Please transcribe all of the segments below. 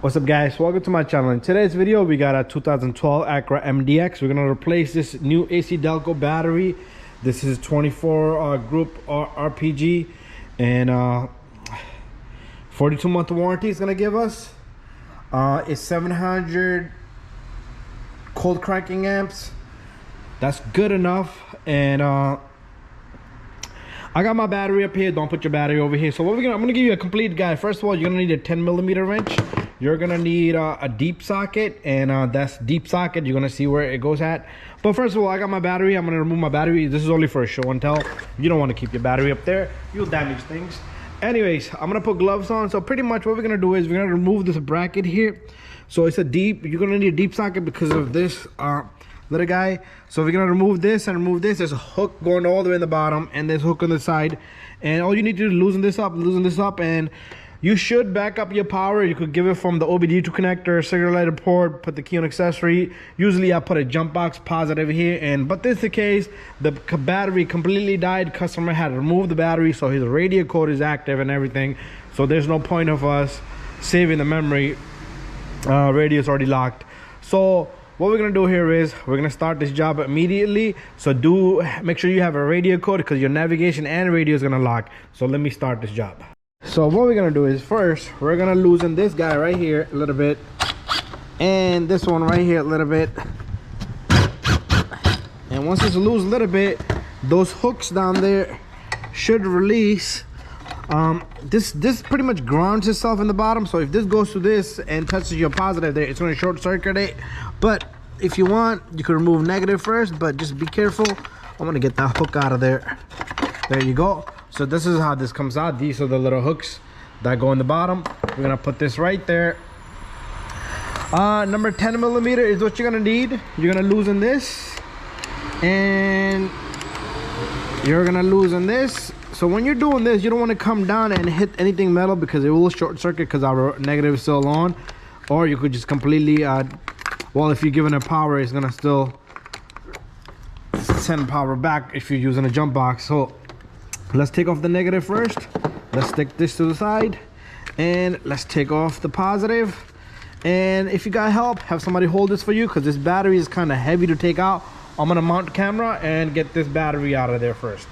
What's up, guys? Welcome to my channel. In today's video we got a 2012 Acura MDX. We're gonna replace this new AC Delco battery. This is 24 group RPG, and 42-month warranty is gonna give us. It's 700 cold cranking amps. That's good enough. And I got my battery up here. Don't put your battery over here. So I'm gonna give you a complete guide. First of all, you're gonna need a 10mm wrench. You're gonna need a deep socket, and that's deep socket. You're gonna see where it goes at. But first of all, I got my battery. I'm gonna remove my battery. This is only for a show and tell. You don't want to keep your battery up there. You'll damage things. Anyways, I'm gonna put gloves on. So pretty much what we're gonna do is we're gonna remove this bracket here. So it's a deep. You're gonna need a deep socket because of this little guy. So we're gonna remove this and remove this. There's a hook going all the way in the bottom, and there's a hook on the side. And all you need to do is loosen this up, and you should back up your power. You could give it from the OBD2 connector, cigarette lighter port, put the key on accessory. Usually I put a jump box positive here, but this is the case. The battery completely died. Customer had to remove the battery, so his radio code is active and everything. So there's no point of us saving the memory. Radio is already locked. So what we're gonna do here is we're gonna start this job immediately. So make sure you have a radio code, because your navigation and radio is gonna lock. So let me start this job. So what we're gonna do is first we're gonna loosen this guy right here a little bit, and this one right here a little bit. And once it's loose a little bit, those hooks down there should release. This pretty much grounds itself in the bottom. So if this goes to this and touches your positive there, it's gonna short circuit it. But if you want, you can remove negative first, but just be careful. I'm gonna get that hook out of there. There you go. So this is how this comes out. These are the little hooks that go in the bottom. We're gonna put this right there. Number 10mm is what you're gonna need. You're gonna loosen this, and you're gonna loosen this. So when you're doing this, you don't want to come down and hit anything metal, because it will short circuit, because our negative is still on. Or you could just completely well, if you're giving it power, it's gonna still send power back if you're using a jump box. So let's take off the negative first. Let's stick this to the side, and let's take off the positive. And if you got help, have somebody hold this for you, because this battery is kind of heavy to take out. I'm gonna mount the camera and get this battery out of there first.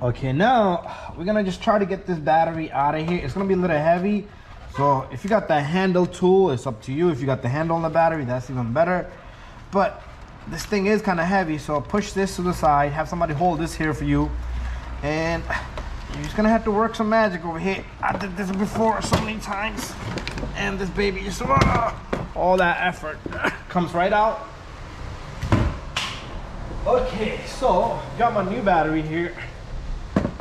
Okay, now we're gonna just try to get this battery out of here. It's gonna be a little heavy, so if you got the handle tool, it's up to you. If you got the handle on the battery, that's even better. But this thing is kind of heavy, so push this to the side. Have somebody hold this here for you, and you're just gonna have to work some magic over here. I did this before so many times, and this baby just all that effort comes right out. Okay, so got my new battery here.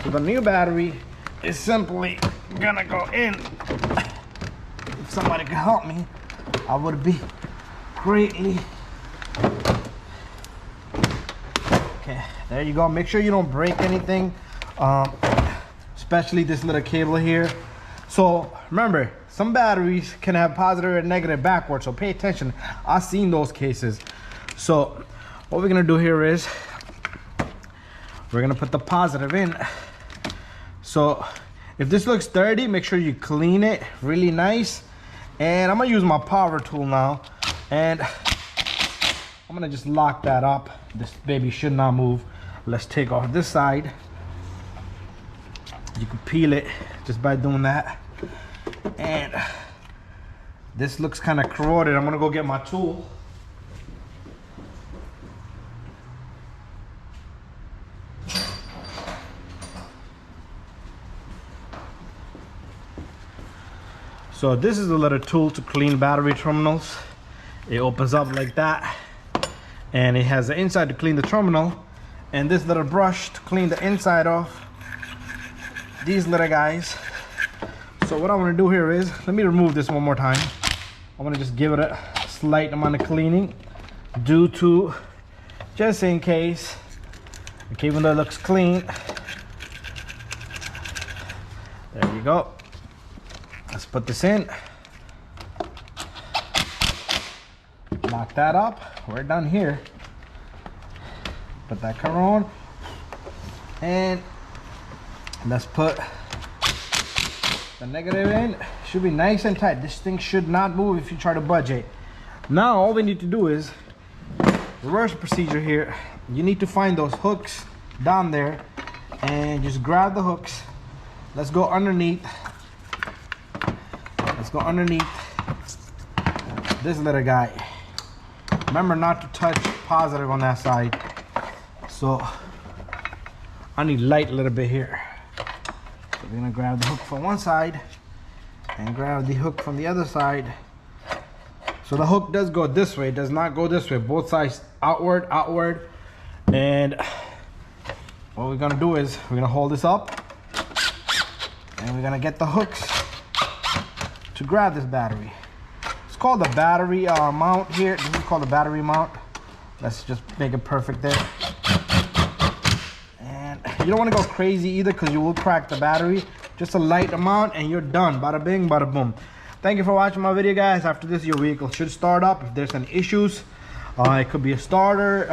So the new battery is simply gonna go in. If somebody could help me, I would be greatly. Okay, there you go. Make sure you don't break anything, especially this little cable here. So remember, some batteries can have positive and negative backwards, so pay attention. I've seen those cases. So what we're gonna do here is we're gonna put the positive in. So if this looks dirty, make sure you clean it really nice. And I'm gonna use my power tool now, and I'm gonna just lock that up. This baby should not move. Let's take off this side. You can peel it just by doing that. And this looks kind of corroded. I'm gonna go get my tool. So this is a little tool to clean battery terminals. It opens up like that, and it has the inside to clean the terminal, and this little brush to clean the inside off these little guys. So what I want to do here is, let me remove this one more time. I want to just give it a slight amount of cleaning, due to just in case. Okay, even though it looks clean. There you go. Let's put this in. Lock that up. We're done here. Put that cover on, and let's put the negative in. Should be nice and tight. This thing should not move if you try to budge it. Now all we need to do is reverse procedure here. You need to find those hooks down there and just grab the hooks. Let's go underneath. Let's go underneath this little guy. Remember not to touch positive on that side. So I need light a little bit here. So we're gonna grab the hook from one side and grab the hook from the other side. So the hook does go this way, it does not go this way. Both sides outward, outward. And what we're gonna do is we're gonna hold this up and we're gonna get the hooks to grab this battery. It's called the battery mount here. This is called the battery mount. Let's just make it perfect there. And you don't want to go crazy either because you will crack the battery. Just a light amount and you're done. Bada bing, bada boom. Thank you for watching my video, guys. After this, your vehicle should start up. If there's any issues, it could be a starter.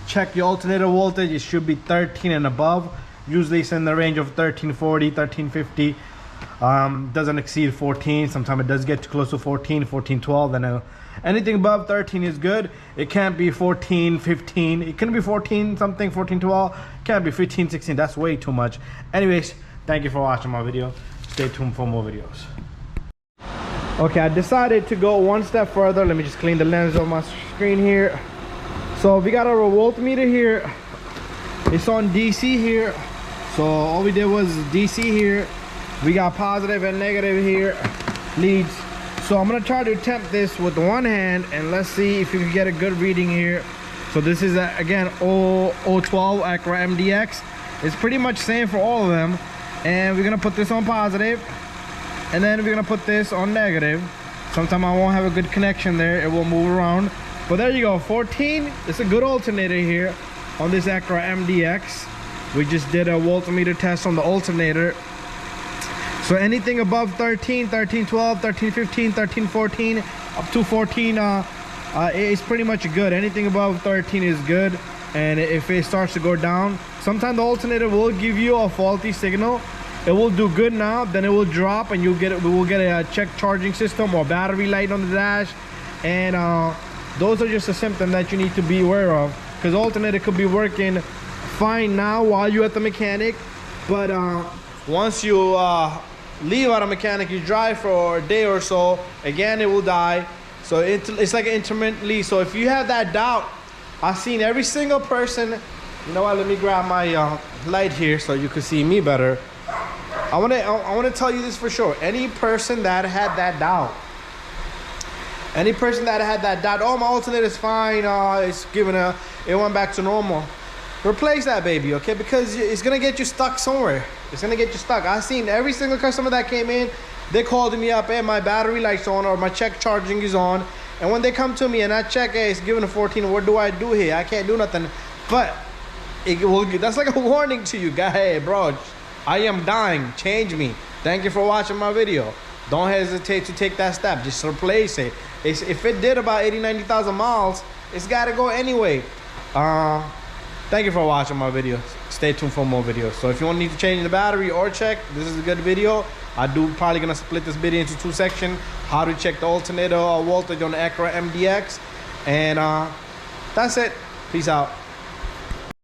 Check your alternator voltage. It should be 13 and above. Usually it's in the range of 1340, 1350. Doesn't exceed 14. Sometimes it does get too close to 14, 12. Then anything above 13 is good. It can't be 14, 15. It can be 14 something, 14, 12. Can't be 15, 16. That's way too much. Anyways, thank you for watching my video. Stay tuned for more videos. Okay, I decided to go one step further. Let me just clean the lens of my screen here. So we got our voltmeter here. It's on DC here. So all we did was DC here. We got positive and negative here, leads. So I'm gonna try to attempt this with one hand and let's see if you can get a good reading here. So this is again 012 Acura MDX. It's pretty much same for all of them. And we're gonna put this on positive and then we're gonna put this on negative. Sometimes I won't have a good connection there, it will move around. But there you go, 14. It's a good alternator here on this Acura MDX. We just did a voltmeter test on the alternator. So anything above 13, 13, 12, 13, 15, 13, 14, up to 14 is pretty much good. Anything above 13 is good. And if it starts to go down, sometimes the alternator will give you a faulty signal. It will do good now, then it will drop and we will get a check charging system or battery light on the dash. And those are just a symptom that you need to be aware of, because alternator could be working fine now while you're at the mechanic, but once you leave out a mechanic, you drive for a day or so, again it will die. So it's like intermittently. So if you have that doubt, I've seen every single person. You know what, let me grab my light here so you can see me better. I want to tell you this for sure. Any person that had that doubt, oh, my alternator is fine, it went back to normal, replace that baby, okay? Because it's gonna get you stuck somewhere. It's gonna get you stuck. I've seen every single customer that came in, they called me up, hey, my battery light's on or my check charging is on. And when they come to me and I check, hey, it's given a 14, what do I do here? I can't do nothing. But that's like a warning to you, guy. Hey, bro, I am dying. Change me. Thank you for watching my video. Don't hesitate to take that step. Just replace it. If it did about 80, 90,000 miles, it's got to go anyway. Thank you for watching my video. Stay tuned for more videos. So if you want to need to change the battery or check, this is a good video. Probably gonna split this video into two sections. How to check the alternator or voltage on the Acura MDX. And that's it. Peace out.